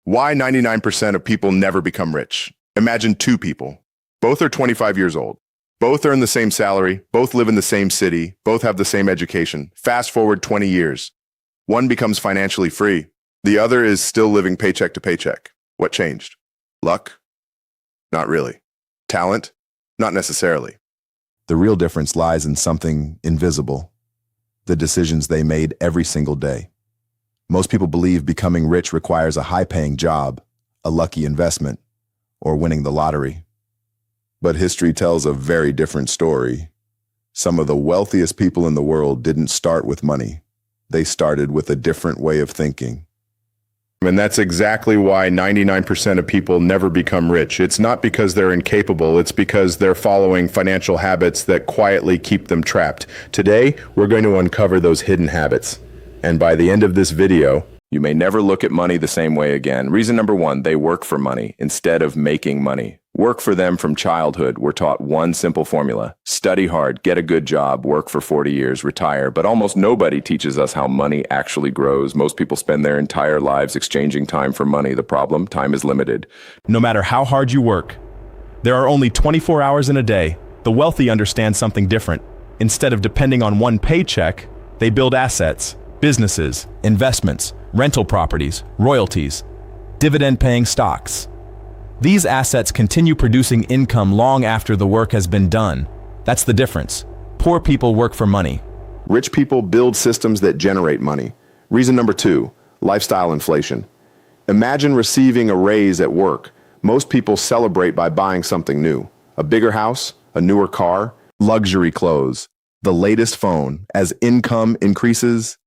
Why 99% of people never become rich? Imagine two people. Both are 25 years old. Both earn the same salary. Both live in the same city. Both have the same education. Fast forward 20 years. One becomes financially free. The other is still living paycheck to paycheck. What changed? Luck? Not really. Talent? Not necessarily. The real difference lies in something invisible. The decisions they made every single day. Most people believe becoming rich requires a high-paying job, a lucky investment, or winning the lottery. But history tells a very different story. Some of the wealthiest people in the world didn't start with money. They started with a different way of thinking. And that's exactly why 99% of people never become rich. It's not because they're incapable, it's because they're following financial habits that quietly keep them trapped. Today, we're going to uncover those hidden habits. And by the end of this video, you may never look at money the same way again. Reason number one, they work for money instead of making money. Work for them from childhood. We're taught one simple formula. Study hard, get a good job, work for 40 years, retire. But almost nobody teaches us how money actually grows. Most people spend their entire lives exchanging time for money. The problem, time is limited. No matter how hard you work, there are only 24 hours in a day. The wealthy understand something different. Instead of depending on one paycheck, they build assets, businesses, investments, rental properties, royalties, dividend-paying stocks. These assets continue producing income long after the work has been done. That's the difference. Poor people work for money. Rich people build systems that generate money. Reason number two, lifestyle inflation. Imagine receiving a raise at work. Most people celebrate by buying something new. A bigger house, a newer car, luxury clothes, the latest phone. As income increases,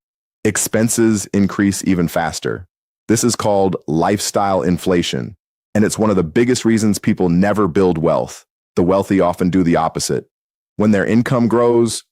expenses increase even faster. This is called lifestyle inflation. And it's one of the biggest reasons people never build wealth. The wealthy often do the opposite. When their income grows,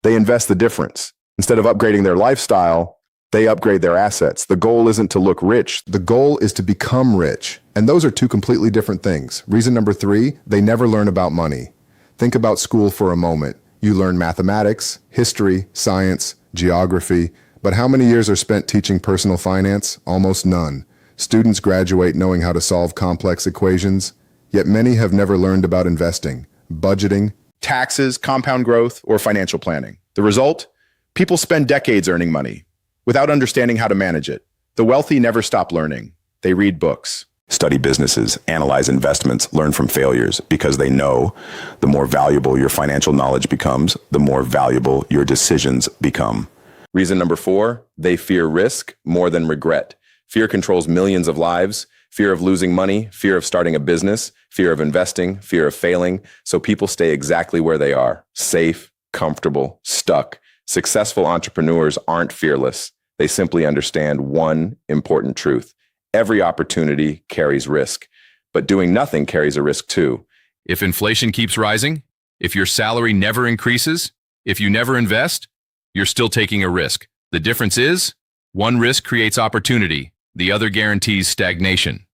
they invest the difference. Instead of upgrading their lifestyle, they upgrade their assets. The goal isn't to look rich. The goal is to become rich. And those are two completely different things. Reason number three, they never learn about money. Think about school for a moment. You learn mathematics, history, science, geography, but how many years are spent teaching personal finance? Almost none. Students graduate knowing how to solve complex equations, yet many have never learned about investing, budgeting, taxes, compound growth, or financial planning. The result? People spend decades earning money without understanding how to manage it. The wealthy never stop learning. They read books, study businesses, analyze investments, learn from failures, because they know the more valuable your financial knowledge becomes, the more valuable your decisions become. Reason number four, they fear risk more than regret. Fear controls millions of lives. Fear of losing money, fear of starting a business, fear of investing, fear of failing. So people stay exactly where they are, safe, comfortable, stuck. Successful entrepreneurs aren't fearless. They simply understand one important truth. Every opportunity carries risk, but doing nothing carries a risk too. If inflation keeps rising, if your salary never increases, if you never invest, you're still taking a risk. The difference is, one risk creates opportunity, the other guarantees stagnation.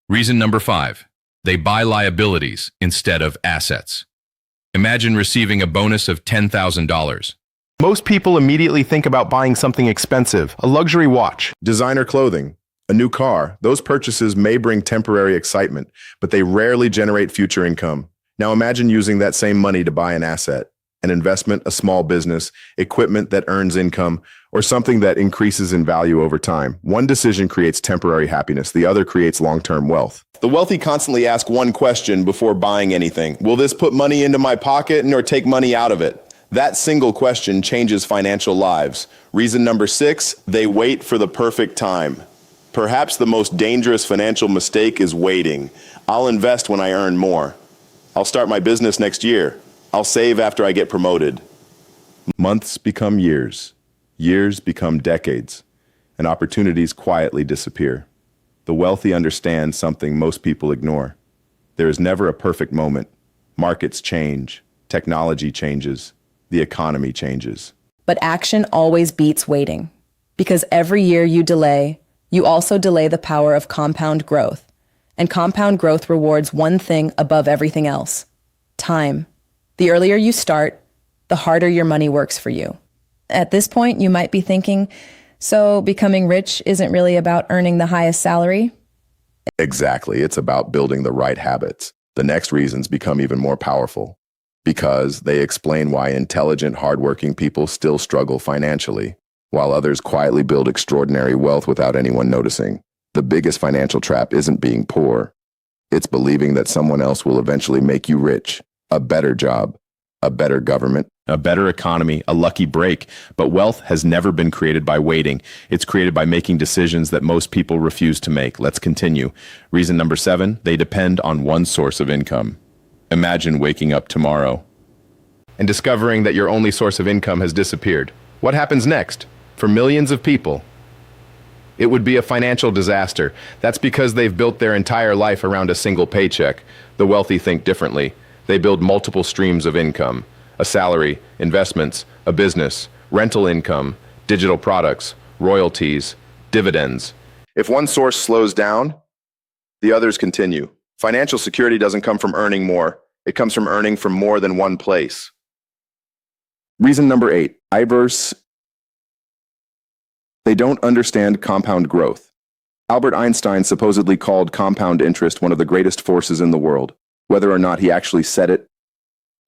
Reason number five, they buy liabilities instead of assets. Imagine receiving a bonus of $10,000. Most people immediately think about buying something expensive, a luxury watch, designer clothing, a new car. Those purchases may bring temporary excitement, but they rarely generate future income. Now imagine using that same money to buy an asset, an investment, a small business, equipment that earns income, or something that increases in value over time. One decision creates temporary happiness. The other creates long-term wealth. The wealthy constantly ask one question before buying anything. Will this put money into my pocket or take money out of it? That single question changes financial lives. Reason number six, they wait for the perfect time. Perhaps the most dangerous financial mistake is waiting. I'll invest when I earn more. I'll start my business next year. I'll save after I get promoted. Months become years. Years become decades, and opportunities quietly disappear. The wealthy understand something most people ignore. There is never a perfect moment. Markets change, technology changes, the economy changes. But action always beats waiting. Because every year you delay, you also delay the power of compound growth. And compound growth rewards one thing above everything else: time. The earlier you start, the harder your money works for you. At this point, you might be thinking, So becoming rich isn't really about earning the highest salary? Exactly. It's about building the right habits. The next reasons become even more powerful because they explain why intelligent, hardworking people still struggle financially, while others quietly build extraordinary wealth without anyone noticing. The biggest financial trap isn't being poor. It's believing that someone else will eventually make you rich. A better job, a better government, A better economy, a lucky break. But wealth has never been created by waiting. It's created by making decisions that most people refuse to make. Let's continue. Reason number 7, they depend on one source of income. Imagine waking up tomorrow and discovering that your only source of income has disappeared. What happens next? For millions of people, it would be a financial disaster. That's because they've built their entire life around a single paycheck. The wealthy think differently. They build multiple streams of income. A salary, investments, a business, rental income, digital products, royalties, dividends. If one source slows down, the others continue. Financial security doesn't come from earning more. It comes from earning from more than one place. Reason number 8, they don't understand compound growth. Albert Einstein supposedly called compound interest one of the greatest forces in the world. Whether or not he actually said it,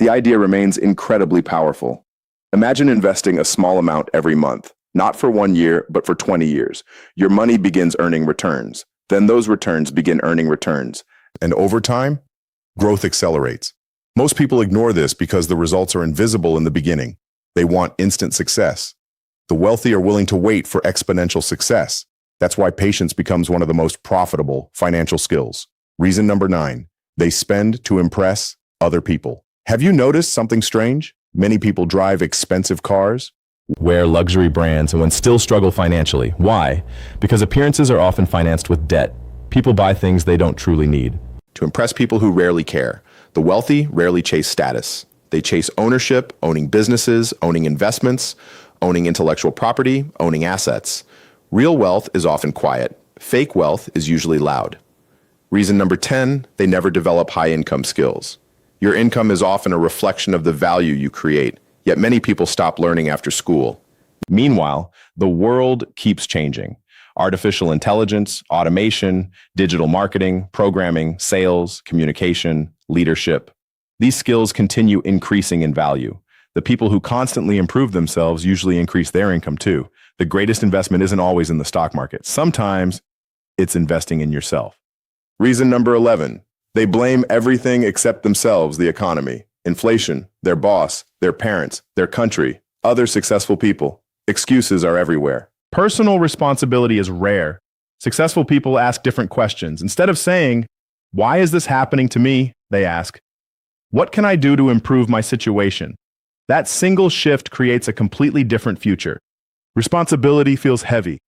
the idea remains incredibly powerful. Imagine investing a small amount every month, not for 1 year, but for 20 years. Your money begins earning returns. Then those returns begin earning returns. And over time, growth accelerates. Most people ignore this because the results are invisible in the beginning. They want instant success. The wealthy are willing to wait for exponential success. That's why patience becomes one of the most profitable financial skills. Reason number 9, they spend to impress other people. Have you noticed something strange? Many people drive expensive cars, Wear luxury brands, and when still struggle financially. Why? Because appearances are often financed with debt. People buy things they don't truly need. To impress people who rarely care. The wealthy rarely chase status. They chase ownership, owning businesses, owning investments, owning intellectual property, owning assets. Real wealth is often quiet. Fake wealth is usually loud. Reason number 10, they never develop high-income skills. Your income is often a reflection of the value you create, yet many people stop learning after school. Meanwhile, the world keeps changing. Artificial intelligence, automation, digital marketing, programming, sales, communication, leadership. These skills continue increasing in value. The people who constantly improve themselves usually increase their income too. The greatest investment isn't always in the stock market. Sometimes it's investing in yourself. Reason number 11, they blame everything except themselves, the economy, inflation, their boss, their parents, their country, other successful people. Excuses are everywhere. Personal responsibility is rare. Successful people ask different questions. Instead of saying, "Why is this happening to me?" they ask, "What can I do to improve my situation?" That single shift creates a completely different future. Responsibility feels heavy,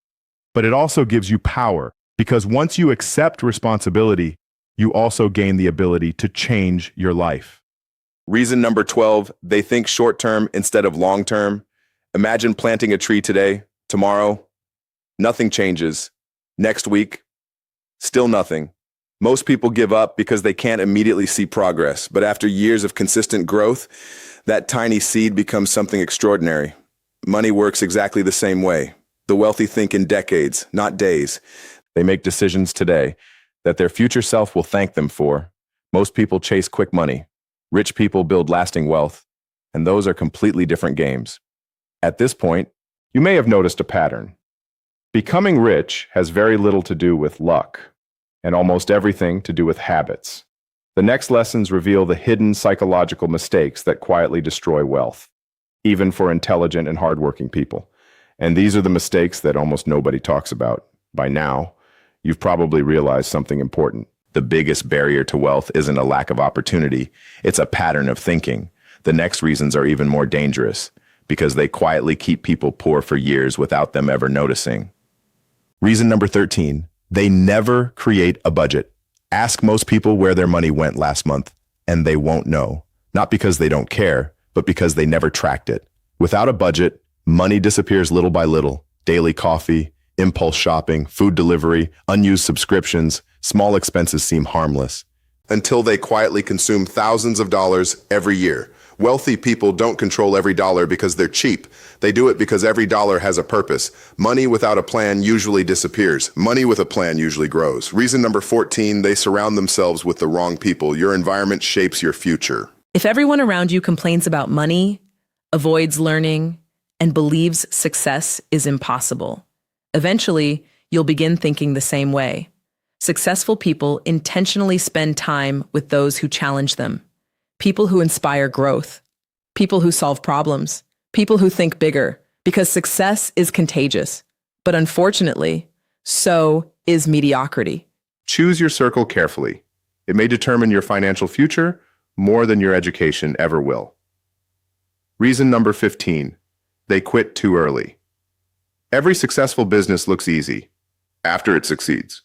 but it also gives you power, because once you accept responsibility, you also gain the ability to change your life. Reason number 12, they think short-term instead of long-term. Imagine planting a tree today, tomorrow, nothing changes. Next week, still nothing. Most people give up because they can't immediately see progress, but after years of consistent growth, that tiny seed becomes something extraordinary. Money works exactly the same way. The wealthy think in decades, not days. They make decisions today that their future self will thank them for. Most people chase quick money. Rich people build lasting wealth, and those are completely different games. At this point, you may have noticed a pattern. Becoming rich has very little to do with luck, and almost everything to do with habits. The next lessons reveal the hidden psychological mistakes that quietly destroy wealth, even for intelligent and hardworking people. And these are the mistakes that almost nobody talks about. By now, you've probably realized something important. The biggest barrier to wealth isn't a lack of opportunity, it's a pattern of thinking. The next reasons are even more dangerous, because they quietly keep people poor for years without them ever noticing. Reason number 13, they never create a budget. Ask most people where their money went last month, and they won't know. Not because they don't care, but because they never tracked it. Without a budget, money disappears little by little. Daily coffee, impulse shopping, food delivery, unused subscriptions, small expenses seem harmless. Until they quietly consume thousands of dollars every year. Wealthy people don't control every dollar because they're cheap. They do it because every dollar has a purpose. Money without a plan usually disappears. Money with a plan usually grows. Reason number 14, they surround themselves with the wrong people. Your environment shapes your future. If everyone around you complains about money, avoids learning, and believes success is impossible, eventually you'll begin thinking the same way. Successful people intentionally spend time with those who challenge them. People who inspire growth, people who solve problems, people who think bigger, because success is contagious. But unfortunately, so is mediocrity. Choose your circle carefully. It may determine your financial future more than your education ever will. Reason number 15, they quit too early. Every successful business looks easy after it succeeds.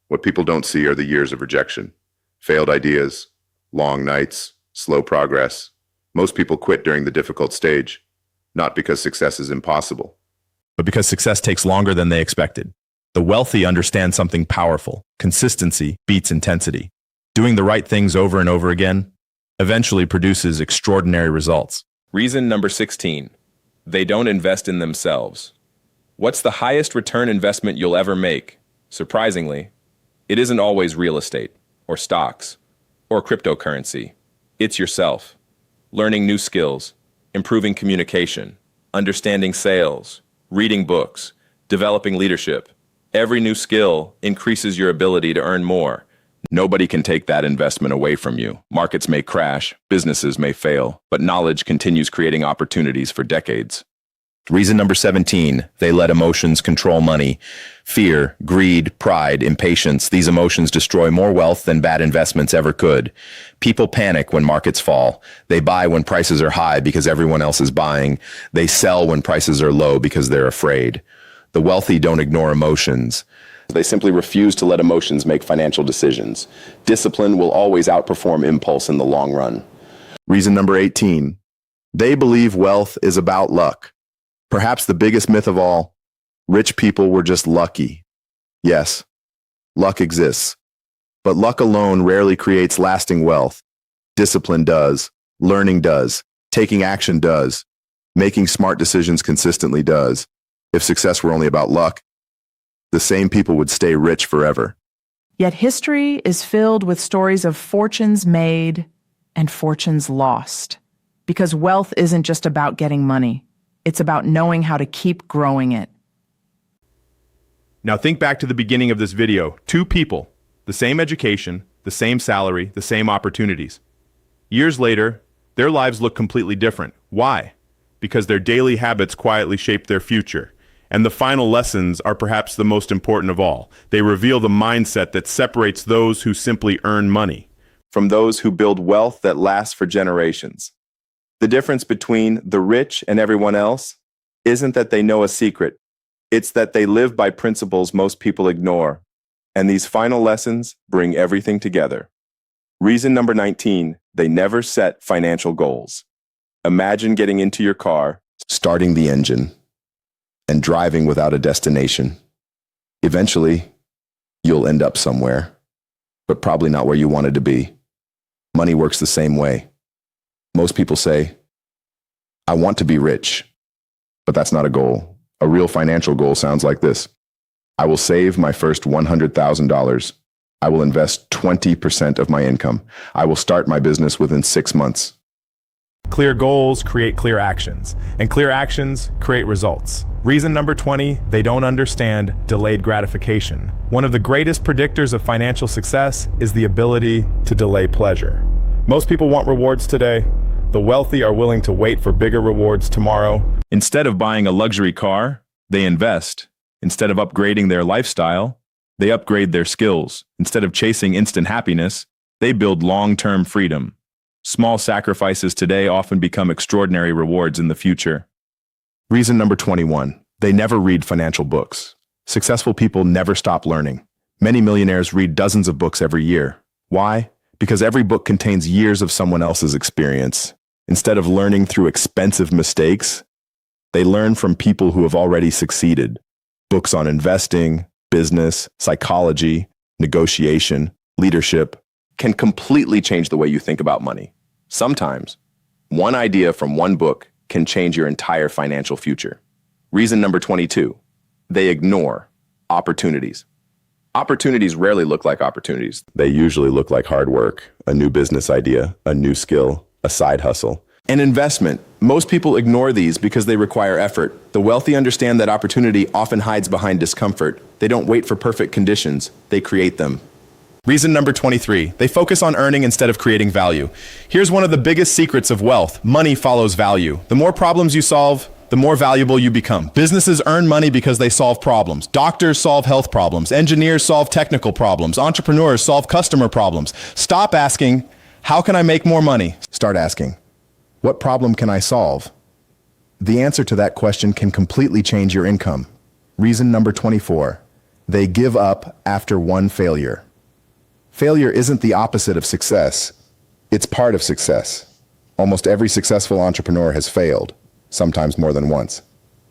What people don't see are the years of rejection, failed ideas, long nights, slow progress. Most people quit during the difficult stage, not because success is impossible, but because success takes longer than they expected. The wealthy understand something powerful. Consistency beats intensity. Doing the right things over and over again eventually produces extraordinary results. Reason number 16, they don't invest in themselves. What's the highest return investment you'll ever make? Surprisingly, it isn't always real estate or stocks or cryptocurrency. It's yourself. Learning new skills, improving communication, understanding sales, reading books, developing leadership. Every new skill increases your ability to earn more. Nobody can take that investment away from you. Markets may crash, businesses may fail, but knowledge continues creating opportunities for decades. Reason number 17, they let emotions control money. Fear, greed, pride, impatience, these emotions destroy more wealth than bad investments ever could. People panic when markets fall. They buy when prices are high because everyone else is buying. They sell when prices are low because they're afraid. The wealthy don't ignore emotions. They simply refuse to let emotions make financial decisions. Discipline will always outperform impulse in the long run. Reason number 18, they believe wealth is about luck. Perhaps the biggest myth of all, rich people were just lucky. Yes, luck exists, but luck alone rarely creates lasting wealth. Discipline does, learning does, taking action does, making smart decisions consistently does. If success were only about luck, the same people would stay rich forever. Yet history is filled with stories of fortunes made and fortunes lost. Because wealth isn't just about getting money. It's about knowing how to keep growing it. Now think back to the beginning of this video. Two people, the same education, the same salary, the same opportunities. Years later, their lives look completely different. Why? Because their daily habits quietly shape their future. And the final lessons are perhaps the most important of all. They reveal the mindset that separates those who simply earn money from those who build wealth that lasts for generations. The difference between the rich and everyone else isn't that they know a secret. It's that they live by principles most people ignore. And these final lessons bring everything together. Reason number 19, they never set financial goals. Imagine getting into your car, starting the engine, and driving without a destination. Eventually, you'll end up somewhere, but probably not where you wanted to be. Money works the same way. Most people say, I want to be rich, but that's not a goal. A real financial goal sounds like this. I will save my first $100,000. I will invest 20% of my income. I will start my business within 6 months. Clear goals create clear actions, and clear actions create results. Reason number 20, they don't understand delayed gratification. One of the greatest predictors of financial success is the ability to delay pleasure. Most people want rewards today. The wealthy are willing to wait for bigger rewards tomorrow. Instead of buying a luxury car, they invest. Instead of upgrading their lifestyle, they upgrade their skills. Instead of chasing instant happiness, they build long-term freedom. Small sacrifices today often become extraordinary rewards in the future. Reason number 21, they never read financial books. Successful people never stop learning. Many millionaires read dozens of books every year. Why? Because every book contains years of someone else's experience. Instead of learning through expensive mistakes, they learn from people who have already succeeded. Books on investing, business, psychology, negotiation, leadership can completely change the way you think about money. Sometimes One idea from one book can change your entire financial future. Reason number 22, they ignore opportunities. Opportunities rarely look like opportunities. They usually look like hard work, a new business idea, a new skill, a side hustle. An investment. Most people ignore these because they require effort. The wealthy understand that opportunity often hides behind discomfort. They don't wait for perfect conditions. They create them. Reason number 23, they focus on earning instead of creating value. Here's one of the biggest secrets of wealth. Money follows value. The more problems you solve, the more valuable you become. Businesses earn money because they solve problems. Doctors solve health problems. Engineers solve technical problems. Entrepreneurs solve customer problems. Stop asking, how can I make more money? Start asking, what problem can I solve? The answer to that question can completely change your income. Reason number 24, they give up after one failure. Failure isn't the opposite of success. It's part of success. Almost every successful entrepreneur has failed, sometimes more than once.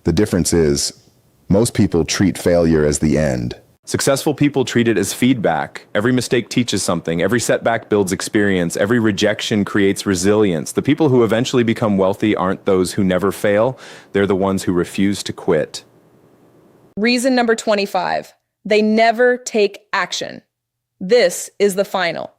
The difference is, most people treat failure as the end. Successful people treat it as feedback. Every mistake teaches something. Every setback builds experience. Every rejection creates resilience. The people who eventually become wealthy aren't those who never fail. They're the ones who refuse to quit. Reason number 25, they never take action. This is the final,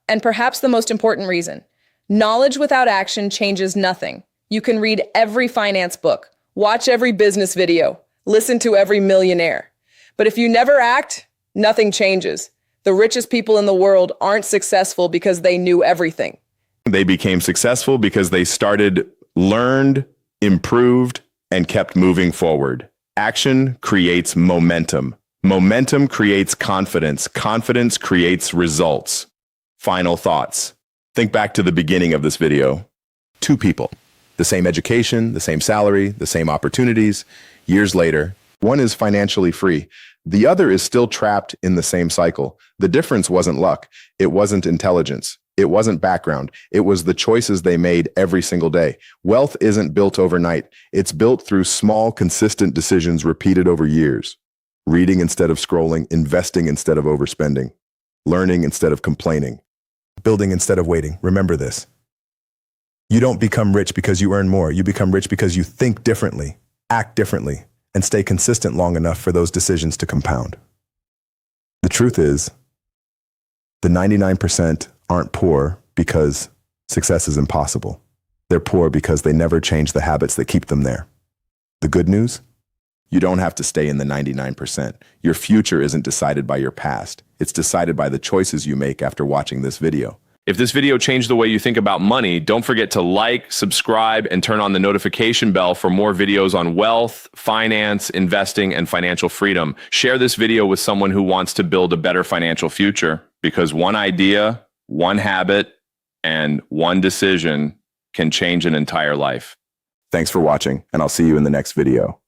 and perhaps the most important reason. Knowledge without action changes nothing. You can read every finance book, watch every business video, listen to every millionaire. But if you never act, nothing changes. The richest people in the world aren't successful because they knew everything. They became successful because they started, learned, improved, and kept moving forward. Action creates momentum. Momentum creates confidence. Confidence creates results. Final thoughts. Think back to the beginning of this video. Two people, the same education, the same salary, the same opportunities. Years later, one is financially free. The other is still trapped in the same cycle. The difference wasn't luck. It wasn't intelligence. It wasn't background. It was the choices they made every single day. Wealth isn't built overnight. It's built through small, consistent decisions repeated over years. Reading instead of scrolling, investing instead of overspending, learning instead of complaining, building instead of waiting. Remember this. You don't become rich because you earn more. You become rich because you think differently, act differently, and stay consistent long enough for those decisions to compound. The truth is, the 99% aren't poor because success is impossible. They're poor because they never change the habits that keep them there. The good news? You don't have to stay in the 99%. Your future isn't decided by your past. It's decided by the choices you make after watching this video. If this video changed the way you think about money, don't forget to like, subscribe, and turn on the notification bell for more videos on wealth, finance, investing, and financial freedom. Share this video with someone who wants to build a better financial future, because one idea, one habit, and one decision can change an entire life. Thanks for watching, and I'll see you in the next video.